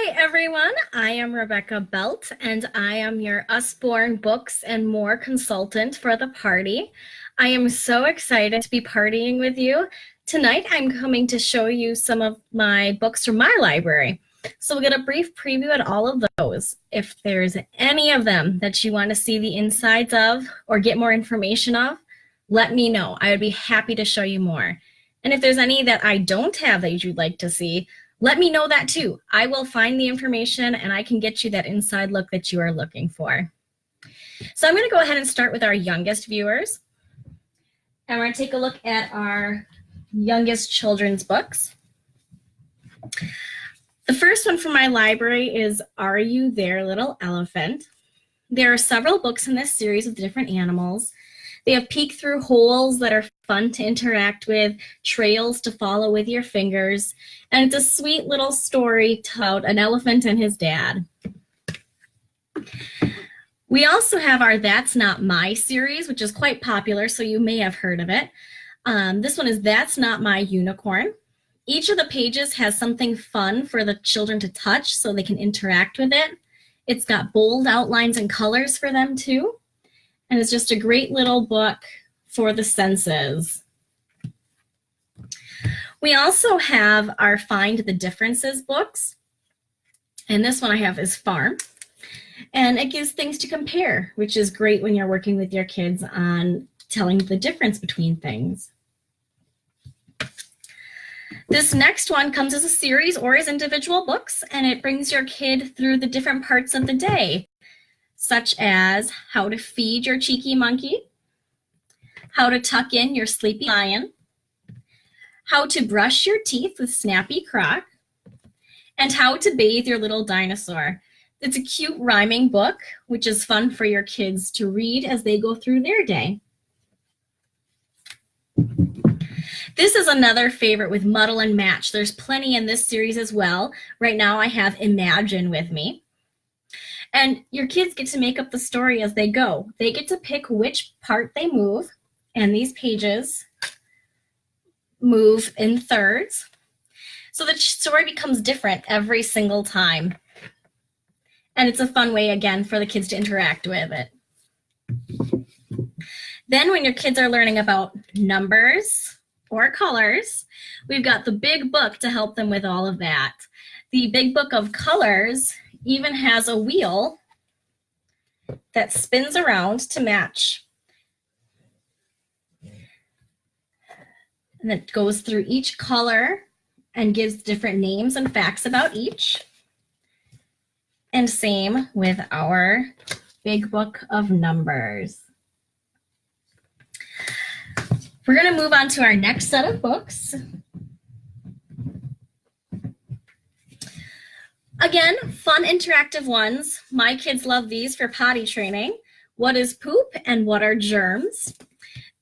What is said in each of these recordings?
Hi everyone, I am Rebecca Belt and I am your Usborne Books and More consultant for the party. I am so excited to be partying with you. Tonight I'm coming to show you some of my books from my library. So we'll get a brief preview at all of those. If there's any of them that you want to see the insides of or get more information of, let me know. I would be happy to show you more. And if there's any that I don't have that you'd like to see, let me know that too. I will find the information and I can get you that inside look that you are looking for. So I'm going to go ahead and start with our youngest viewers. And we're going to take a look at our youngest children's books. The first one from my library is Are You There, Little Elephant? There are several books in this series with different animals. They have peek through holes that are fun to interact with, trails to follow with your fingers, and it's a sweet little story about an elephant and his dad. We also have our That's Not My series, which is quite popular, so you may have heard of it. This one is That's Not My Unicorn. Each of the pages has something fun for the children to touch so they can interact with it. It's got bold outlines and colors for them too. And it's just a great little book for the senses. We also have our Find the Differences books. And this one I have is Farm. And it gives things to compare, which is great when you're working with your kids on telling the difference between things. This next one comes as a series or as individual books, and it brings your kid through the different parts of the day, such as how to feed your cheeky monkey, how to tuck in your sleepy lion, how to brush your teeth with Snappy Croc, and how to bathe your little dinosaur. It's a cute rhyming book, which is fun for your kids to read as they go through their day. This is another favorite with Muddle and Match. There's plenty in this series as well. Right now I have Imagine with me. And your kids get to make up the story as they go. They get to pick which part they move, and these pages move in thirds. So the story becomes different every single time. And it's a fun way, again, for the kids to interact with it. Then when your kids are learning about numbers or colors, we've got the big book to help them with all of that. The big book of colors even has a wheel that spins around to match. And it goes through each color and gives different names and facts about each. And same with our big book of numbers. We're going to move on to our next set of books. Again, fun interactive ones. My kids love these for potty training. What is poop and what are germs?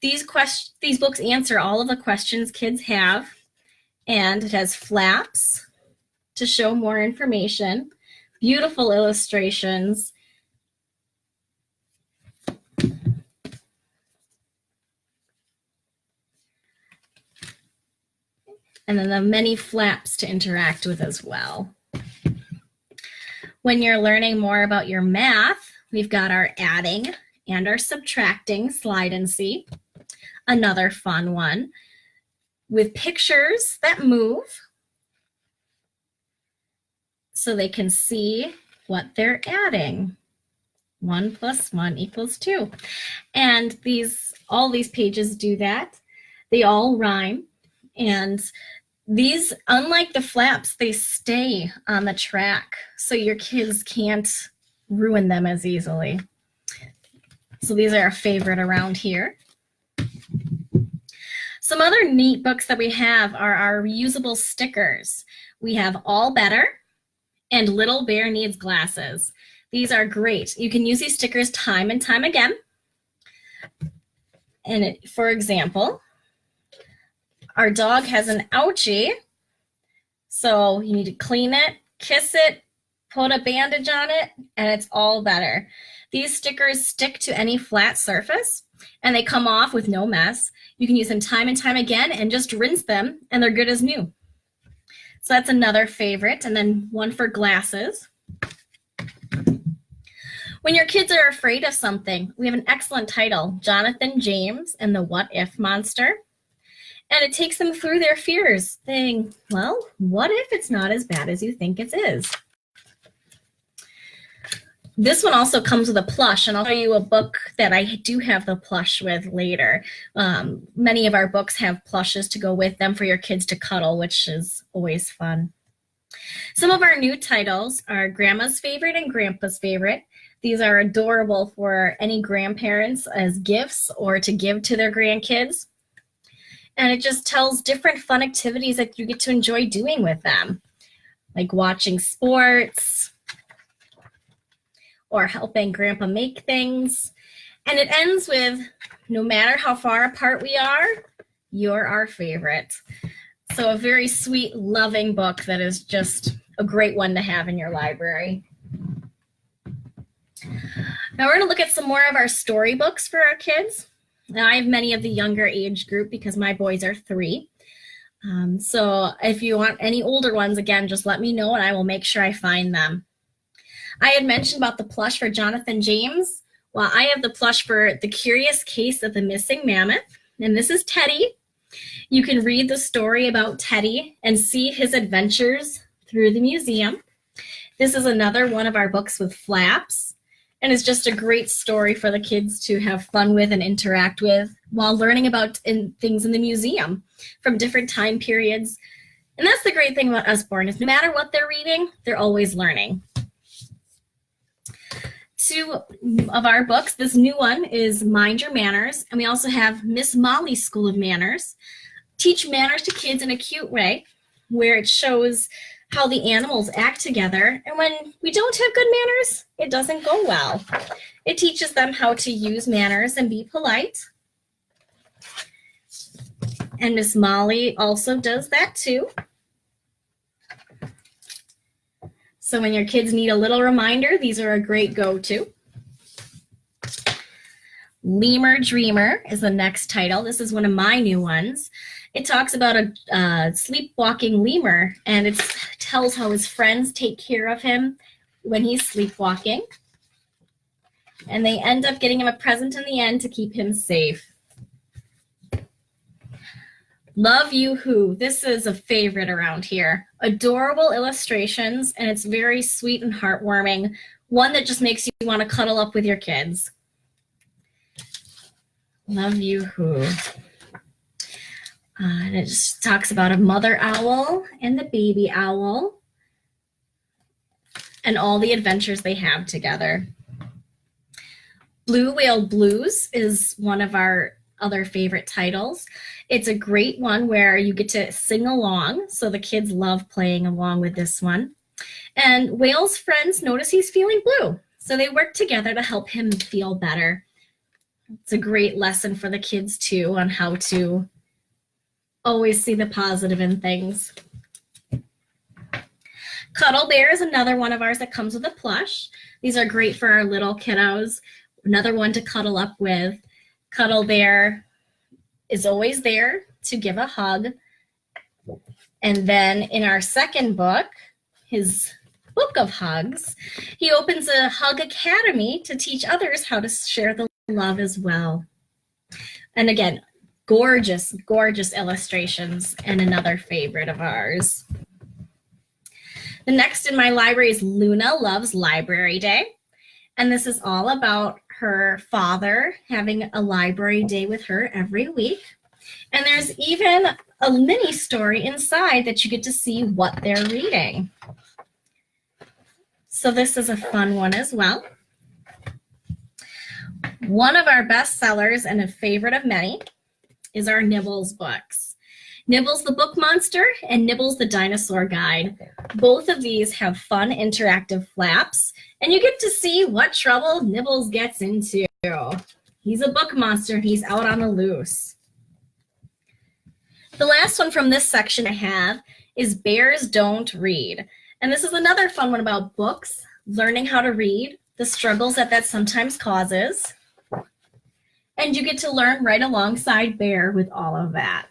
These books answer all of the questions kids have, and it has flaps to show more information, beautiful illustrations, and then the many flaps to interact with as well. When you're learning more about your math, we've got our adding and our subtracting slide and see. Another fun one with pictures that move so they can see what they're adding. 1 + 1 = 2. And all these pages do that. They all rhyme. And these, unlike the flaps, they stay on the track, so your kids can't ruin them as easily. So these are a favorite around here. Some other neat books that we have are our reusable stickers. We have All Better and Little Bear Needs Glasses. These are great. You can use these stickers time and time again. And for example, our dog has an ouchie, so you need to clean it, kiss it, put a bandage on it, and it's all better. These stickers stick to any flat surface, and they come off with no mess. You can use them time and time again and just rinse them, and they're good as new. So that's another favorite. And then one for glasses. When your kids are afraid of something, we have an excellent title, Jonathan James and the What If Monster. And it takes them through their fears, saying, well, what if it's not as bad as you think it is? This one also comes with a plush, and I'll show you a book that I do have the plush with later. Many of our books have plushes to go with them for your kids to cuddle, which is always fun. Some of our new titles are Grandma's Favorite and Grandpa's Favorite. These are adorable for any grandparents as gifts or to give to their grandkids. And it just tells different fun activities that you get to enjoy doing with them, like watching sports or helping Grandpa make things. And it ends with, no matter how far apart we are, you're our favorite. So a very sweet, loving book that is just a great one to have in your library. Now we're going to look at some more of our storybooks for our kids. Now I have many of the younger age group because my boys are 3. So if you want any older ones, again, just let me know and I will make sure I find them. I had mentioned about the plush for Jonathan James. Well, I have the plush for The Curious Case of the Missing Mammoth, and this is Teddy. You can read the story about Teddy and see his adventures through the museum. This is another one of our books with flaps. And it's just a great story for the kids to have fun with and interact with while learning about things in the museum from different time periods. And that's the great thing about Usborne is no matter what they're reading, they're always learning. 2 of our books, this new one is Mind Your Manners, and we also have Miss Molly's School of Manners. Teach manners to kids in a cute way, where it shows how the animals act together, and when we don't have good manners, it doesn't go well. It teaches them how to use manners and be polite. And Miss Molly also does that too. So when your kids need a little reminder, these are a great go-to. Lemur Dreamer is the next title. This is one of my new ones. It talks about a sleepwalking lemur, and it tells how his friends take care of him when he's sleepwalking. And they end up getting him a present in the end to keep him safe. Love You Who. This is a favorite around here. Adorable illustrations, and it's very sweet and heartwarming. One that just makes you want to cuddle up with your kids. Love You Who. And it just talks about a mother owl and the baby owl and all the adventures they have together. Blue Whale Blues is one of our other favorite titles. It's a great one where you get to sing along, so the kids love playing along with this one. And Whale's friends notice he's feeling blue, so they work together to help him feel better. It's a great lesson for the kids too on how to always see the positive in things. Cuddle Bear is another one of ours that comes with a plush. These are great for our little kiddos. Another one to cuddle up with. Cuddle Bear is always there to give a hug. And then in our second book, his book of hugs, he opens a hug academy to teach others how to share the love as well. And again, gorgeous, gorgeous illustrations, and another favorite of ours. The next in my library is Luna Loves Library Day. And this is all about her father having a library day with her every week. And there's even a mini story inside that you get to see what they're reading. So this is a fun one as well. One of our best sellers and a favorite of many is our Nibbles books. Nibbles the Book Monster and Nibbles the Dinosaur Guide. Both of these have fun interactive flaps, and you get to see what trouble Nibbles gets into. He's a book monster and he's out on the loose. The last one from this section I have is Bears Don't Read. And this is another fun one about books, learning how to read, the struggles that sometimes causes. And you get to learn right alongside Bear with all of that.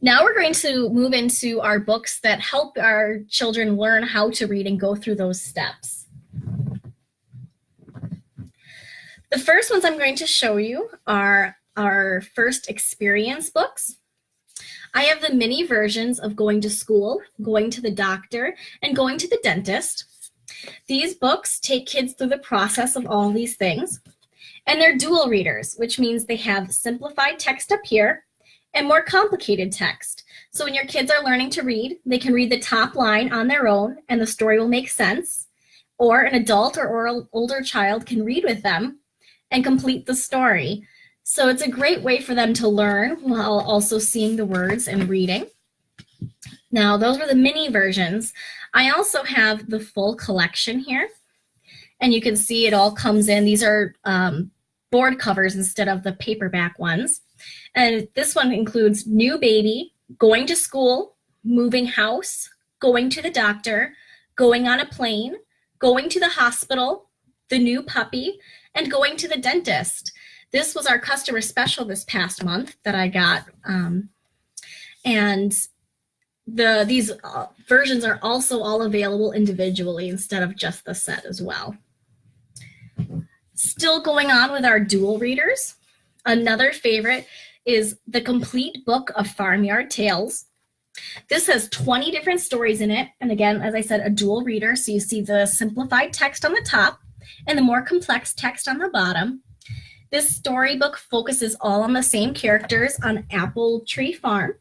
Now we're going to move into our books that help our children learn how to read and go through those steps. The first ones I'm going to show you are our first experience books. I have the mini versions of going to school, going to the doctor, and going to the dentist. These books take kids through the process of all these things, and they're dual readers, which means they have simplified text up here and more complicated text. So when your kids are learning to read, they can read the top line on their own and the story will make sense, or an adult or older child can read with them and complete the story. So it's a great way for them to learn while also seeing the words and reading. Now, those were the mini versions. I also have the full collection here, and you can see it all comes in. These are board covers instead of the paperback ones. And this one includes new baby, going to school, moving house, going to the doctor, going on a plane, going to the hospital, the new puppy, and going to the dentist. This was our customer special this past month that I got. And these versions are also all available individually instead of just the set as well. Still going on with our dual readers. Another favorite is the complete book of Farmyard Tales. This has 20 different stories in it. And again, as I said, a dual reader. So you see the simplified text on the top and the more complex text on the bottom. This storybook focuses all on the same characters on Apple Tree Farm.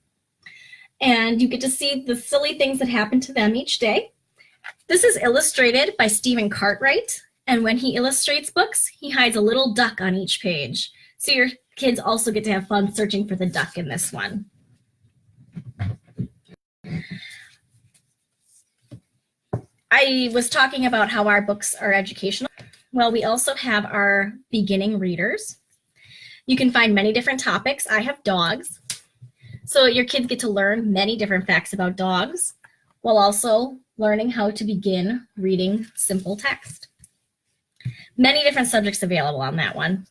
And you get to see the silly things that happen to them each day. This is illustrated by Stephen Cartwright. And when he illustrates books, he hides a little duck on each page. So your kids also get to have fun searching for the duck in this one. I was talking about how our books are educational. Well, we also have our beginning readers. You can find many different topics. I have dogs. So your kids get to learn many different facts about dogs while also learning how to begin reading simple text. Many different subjects available on that one.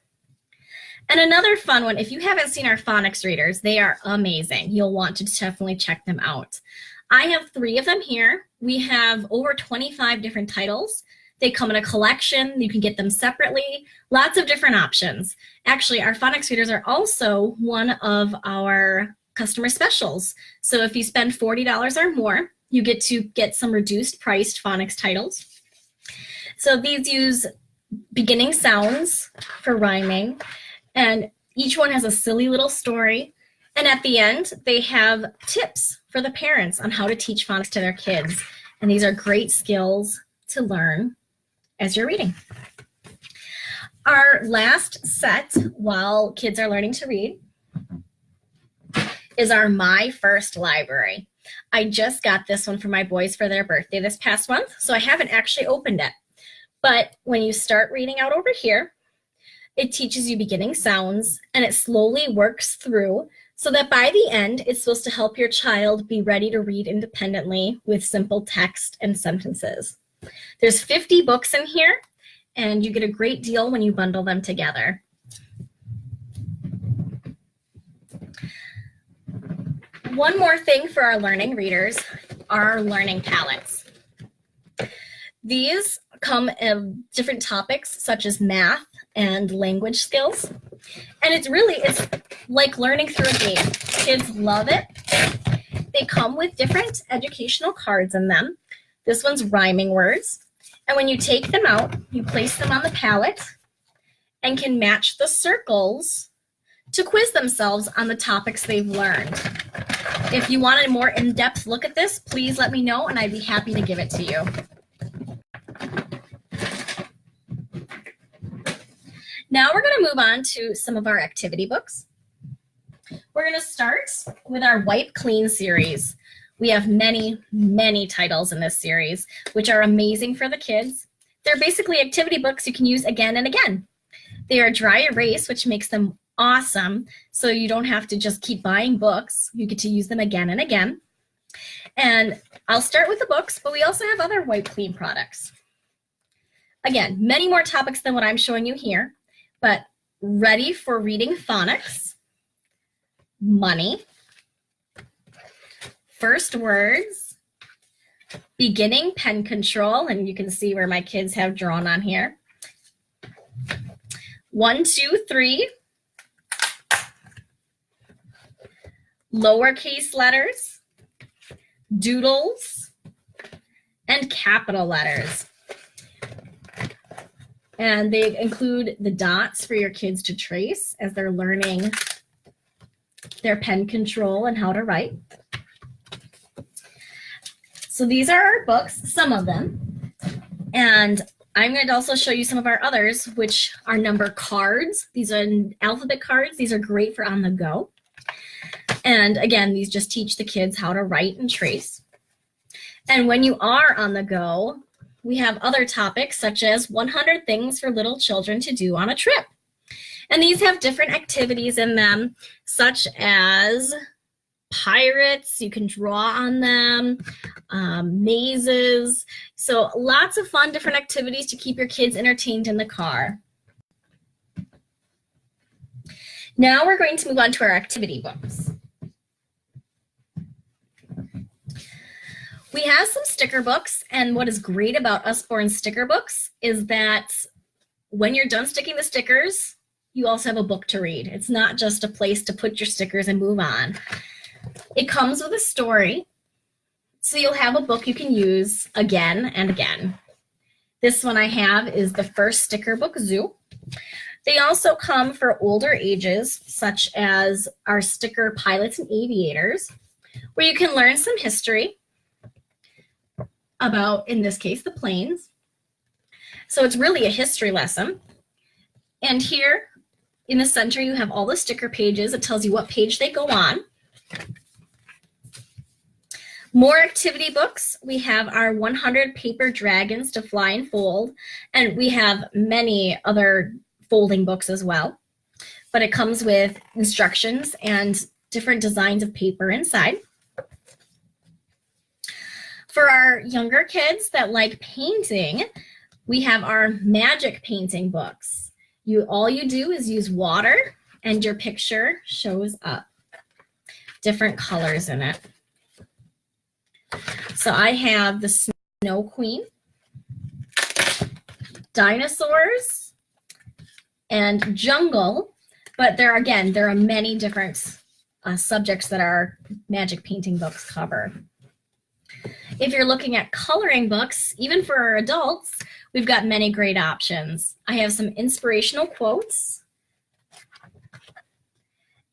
And another fun one, if you haven't seen our phonics readers, they are amazing. You'll want to definitely check them out. I have 3 of them here. We have over 25 different titles. They come in a collection. You can get them separately. Lots of different options. Actually, our phonics readers are also one of our customer specials. So if you spend $40 or more, you get to get some reduced priced phonics titles. So these use beginning sounds for rhyming, and each one has a silly little story. And at the end, they have tips for the parents on how to teach phonics to their kids. And these are great skills to learn as you're reading. Our last set while kids are learning to read is our My First Library. I just got this one for my boys for their birthday this past month, so I haven't actually opened it. But when you start reading out over here, it teaches you beginning sounds, and it slowly works through so that by the end, it's supposed to help your child be ready to read independently with simple text and sentences. There's 50 books in here, and you get a great deal when you bundle them together. One more thing for our learning readers are our learning palettes. These come in different topics such as math and language skills. And it's like learning through a game. Kids love it. They come with different educational cards in them. This one's rhyming words. And when you take them out, you place them on the palette and can match the circles to quiz themselves on the topics they've learned. If you want a more in-depth look at this, please let me know and I'd be happy to give it to you. Now we're going to move on to some of our activity books. We're going to start with our Wipe Clean series. We have many, many titles in this series, which are amazing for the kids. They're basically activity books you can use again and again. They are dry erase, which makes them awesome, so you don't have to just keep buying books. You get to use them again and again. And I'll start with the books, but we also have other Wipe Clean products. Again, many more topics than what I'm showing you here, but ready for reading phonics, money, first words, beginning pen control, and you can see where my kids have drawn on here. 1, 2, 3. Lowercase letters, doodles, and capital letters. And they include the dots for your kids to trace as they're learning their pen control and how to write. So these are our books, some of them. And I'm going to also show you some of our others, which are number cards. These are alphabet cards. These are great for on the go. And again, these just teach the kids how to write and trace. And when you are on the go, we have other topics such as 100 things for little children to do on a trip. And these have different activities in them, such as pirates, you can draw on them, mazes. So lots of fun, different activities to keep your kids entertained in the car. Now we're going to move on to our activity books. We have some sticker books, and what is great about Usborne sticker books is that when you're done sticking the stickers, you also have a book to read. It's not just a place to put your stickers and move on. It comes with a story, so you'll have a book you can use again and again. This one I have is the First Sticker Book Zoo. They also come for older ages, such as our sticker Pilots and Aviators, where you can learn some history about, in this case, the planes. So it's really a history lesson. And here in the center, you have all the sticker pages. It tells you what page they go on. More activity books. We have our 100 paper dragons to fly and fold. And we have many other folding books as well. But it comes with instructions and different designs of paper inside. For our younger kids that like painting, we have our magic painting books. All you do is use water and your picture shows up. Different colors in it. So I have the Snow Queen, dinosaurs, and jungle. But there are many different subjects that our magic painting books cover. If you're looking at coloring books, even for our adults, we've got many great options. I have some inspirational quotes.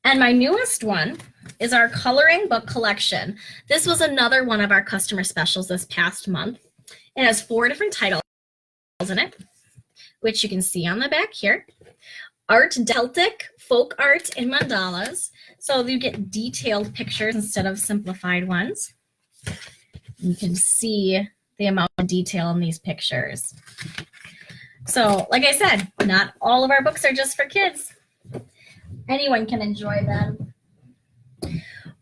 And my newest one is our coloring book collection. This was another one of our customer specials this past month. It has 4 different titles in it, which you can see on the back here. Art Celtic, folk art, and mandalas. So you get detailed pictures instead of simplified ones. You can see the amount of detail in these pictures. So, like I said, not all of our books are just for kids. Anyone can enjoy them.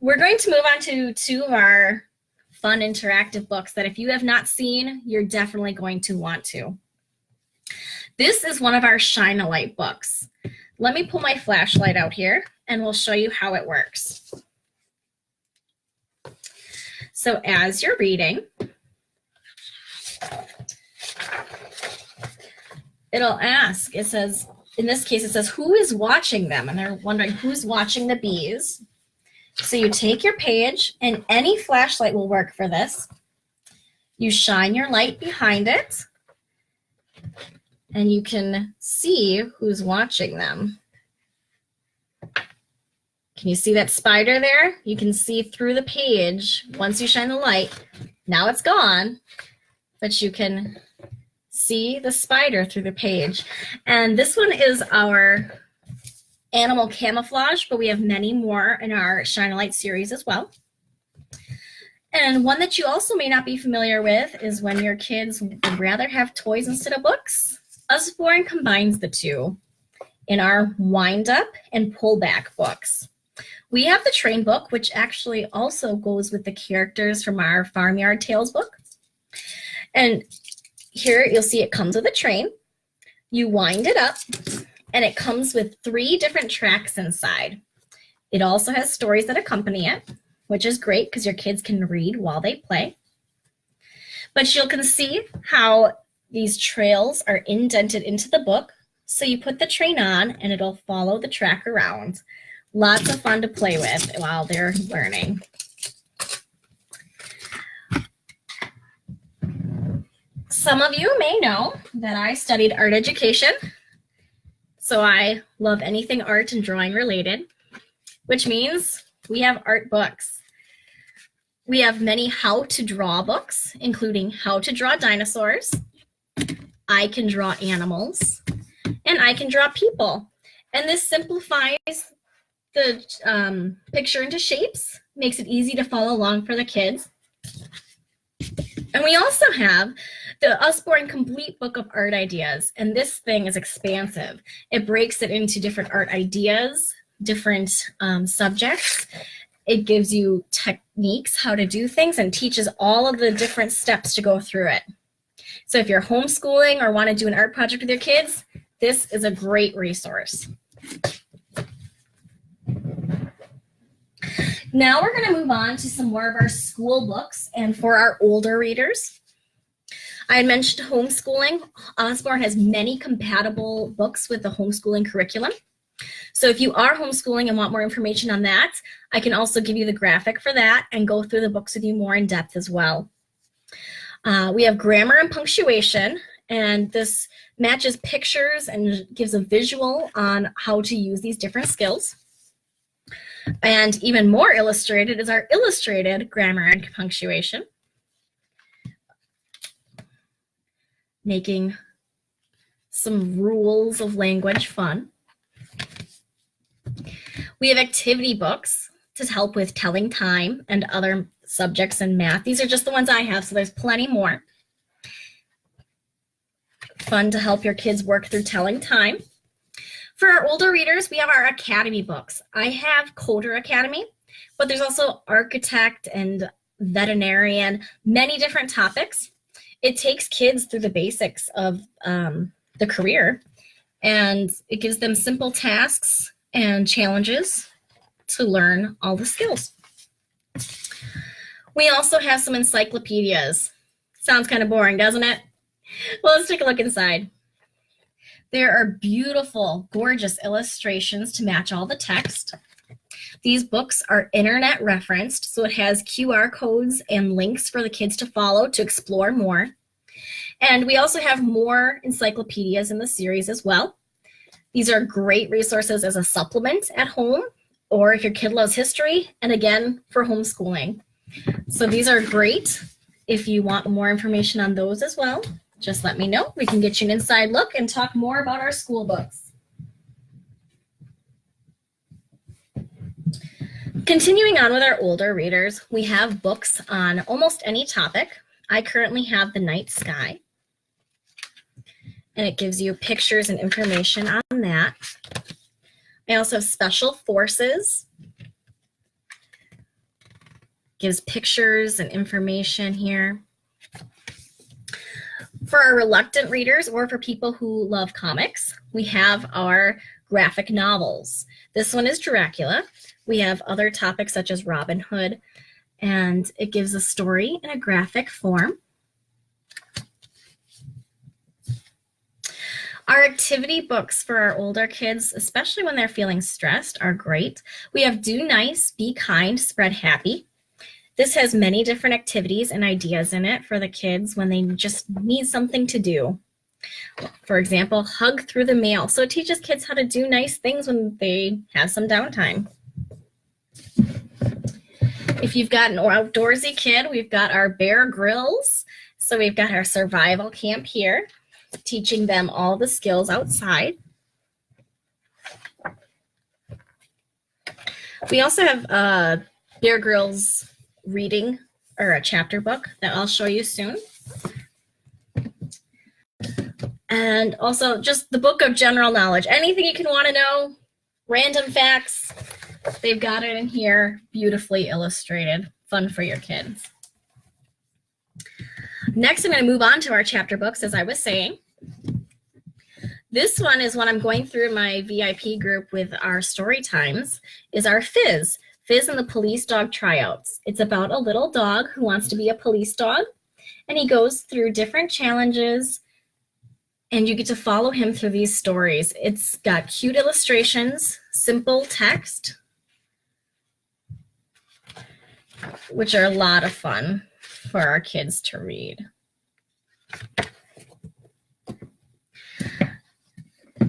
We're going to move on to 2 of our fun interactive books that if you have not seen, you're definitely going to want to. This is one of our Shine-a-Light books. Let me pull my flashlight out here and we'll show you how it works. So as you're reading, it'll ask, it says, in this case, it says, who is watching them? And they're wondering who's watching the bees. So you take your page, and any flashlight will work for this. You shine your light behind it, and you can see who's watching them. Can you see that spider there? You can see through the page once you shine the light. Now it's gone, but you can see the spider through the page. And this one is our animal camouflage, but we have many more in our Shine-a-Light series as well. And one that you also may not be familiar with is when your kids would rather have toys instead of books. Usborne combines the 2 in our wind-up and pull-back books. We have the train book, which actually also goes with the characters from our Farmyard Tales book. And here you'll see it comes with a train. You wind it up, and it comes with 3 different tracks inside. It also has stories that accompany it. which is great because your kids can read while they play. But you can see how these trails are indented into the book. So you put the train on and it'll follow the track around. Lots of fun to play with while they're learning. Some of you may know that I studied art education. So I love anything art and drawing related, which means we have art books. We have many how to draw books, including how to draw dinosaurs, I can draw animals, and I can draw people. And this simplifies the picture into shapes, makes it easy to follow along for the kids. And we also have the Usborne Complete Book of Art Ideas, and this thing is expansive. It breaks it into different art ideas, different subjects. It gives you techniques, how to do things, and teaches all of the different steps to go through it. So if you're homeschooling or want to do an art project with your kids, this is a great resource. Now we're going to move on to some more of our school books and for our older readers. I had mentioned homeschooling. Usborne has many compatible books with the homeschooling curriculum. So if you are homeschooling and want more information on that, I can also give you the graphic for that and go through the books with you more in depth as well. We have grammar and punctuation, and this matches pictures and gives a visual on how to use these different skills. And even more illustrated is our illustrated grammar and punctuation, making some rules of language fun. We have activity books to help with telling time and other subjects in math. These are just the ones I have, so there's plenty more. Fun to help your kids work through telling time. For our older readers, we have our academy books. I have Coder Academy, but there's also architect and veterinarian, many different topics. It takes kids through the basics of the career, and it gives them simple tasks and challenges to learn all the skills. We also have some encyclopedias. Sounds kind of boring, doesn't it? Well, let's take a look inside. There are beautiful, gorgeous illustrations to match all the text. These books are internet referenced, so it has QR codes and links for the kids to follow to explore more. And we also have more encyclopedias in the series as well. These are great resources as a supplement at home, or if your kid loves history, and again, for homeschooling. So these are great. If you want more information on those as well, just let me know. We can get you an inside look and talk more about our school books. Continuing on with our older readers, we have books on almost any topic. I currently have The Night Sky, and it gives you pictures and information on that. I also have Special Forces. Gives pictures and information here. For our reluctant readers or for people who love comics, we have our graphic novels. This one is Dracula. We have other topics such as Robin Hood, and it gives a story in a graphic form. Our activity books for our older kids, especially when they're feeling stressed, are great. We have Do Nice, Be Kind, Spread Happy. This has many different activities and ideas in it for the kids when they just need something to do. For example, hug through the mail. So it teaches kids how to do nice things when they have some downtime. If you've got an outdoorsy kid, we've got our Bear Grylls. So we've got our survival camp here, teaching them all the skills outside. We also have Bear Grylls reading, or a chapter book that I'll show you soon. And also just the book of general knowledge. Anything you can want to know, random facts, they've got it in here, beautifully illustrated, fun for your kids. Next, I'm going to move on to our chapter books, as I was saying. This one is what I'm going through my VIP group with our story times, is our Fizz, Fizz and the Police Dog Tryouts. It's about a little dog who wants to be a police dog, and he goes through different challenges, and you get to follow him through these stories. It's got cute illustrations, simple text, which are a lot of fun for our kids to read.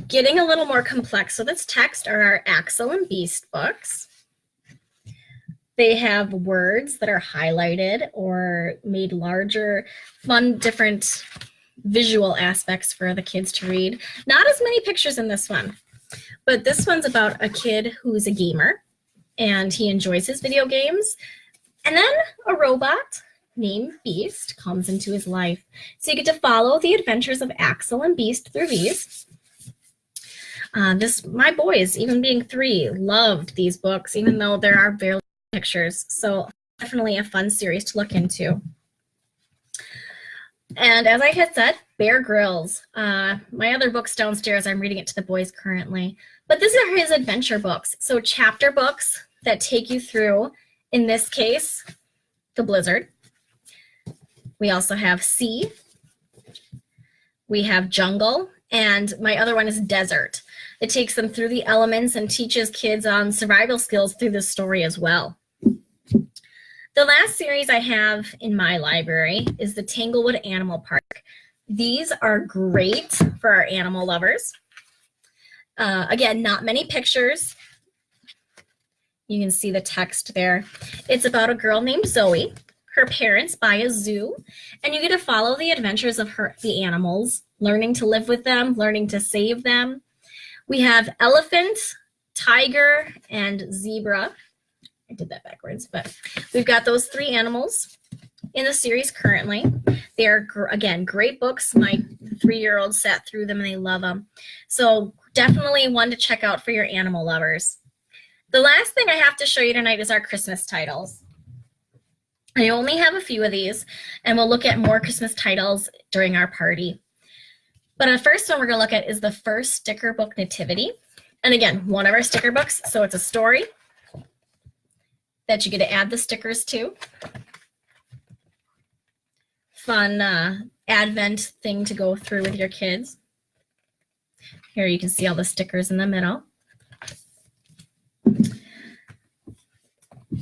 Getting a little more complex, so this text are our Axel and Beast books. They have words that are highlighted or made larger, fun, different visual aspects for the kids to read. Not as many pictures in this one, but this one's about a kid who's a gamer and he enjoys his video games. And then a robot named Beast comes into his life. So you get to follow the adventures of Axel and Beast through these. My boys, even being 3, loved these books, even though there are barely pictures. So definitely a fun series to look into. And as I had said, Bear Grylls. My other books downstairs, I'm reading it to the boys currently. But these are his adventure books. So chapter books that take you through, in this case, the blizzard. We also have sea. We have jungle. And my other one is desert. It takes them through the elements and teaches kids on survival skills through this story as well. The last series I have in my library is the Tanglewood Animal Park. These are great for our animal lovers. Again, not many pictures. You can see the text there. It's about a girl named Zoe. Her parents buy a zoo, and you get to follow the adventures of the animals, learning to live with them, learning to save them. We have elephant, tiger, and zebra. I did that backwards, but we've got those 3 animals in the series currently. They're, again, great books. My 3-year-old sat through them and they love them. So definitely one to check out for your animal lovers. The last thing I have to show you tonight is our Christmas titles. I only have a few of these, and we'll look at more Christmas titles during our party. But the first one we're going to look at is the first sticker book, Nativity. And again, one of our sticker books. So it's a story that you get to add the stickers to. Fun Advent thing to go through with your kids. Here you can see all the stickers in the middle.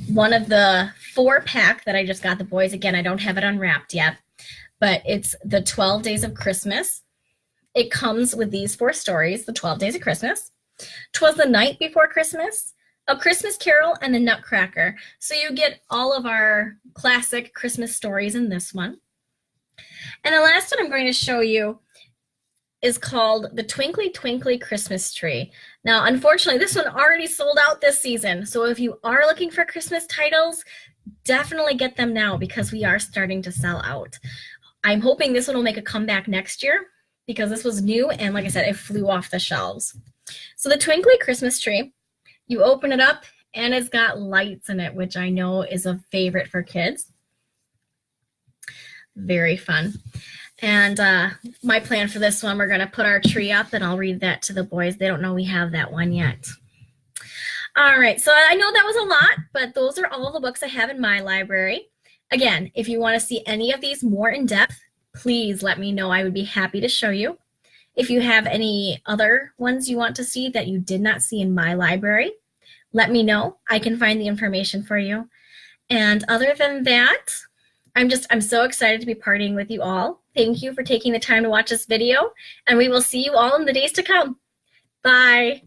One of the 4-pack that I just got the boys, again, I don't have it unwrapped yet, but it's the 12 Days of Christmas. It comes with these 4 stories, the 12 Days of Christmas, 'Twas the Night Before Christmas, A Christmas Carol, and the Nutcracker. So you get all of our classic Christmas stories in this one. And the last one I'm going to show you is called The Twinkly Twinkly Christmas Tree. Now, unfortunately, this one already sold out this season. So if you are looking for Christmas titles, definitely get them now because we are starting to sell out. I'm hoping this one will make a comeback next year because this was new and, like I said, it flew off the shelves. So the Twinkly Christmas Tree, you open it up and it's got lights in it, which I know is a favorite for kids. Very fun. And my plan for this one, we're going to put our tree up and I'll read that to the boys. They don't know we have that one yet. All right, so I know that was a lot, but those are all the books I have in my library. Again, if you want to see any of these more in depth, please let me know. I would be happy to show you. If you have any other ones you want to see that you did not see in my library, let me know. I can find the information for you. And other than that, I'm so excited to be partying with you all. Thank you for taking the time to watch this video, and we will see you all in the days to come. Bye.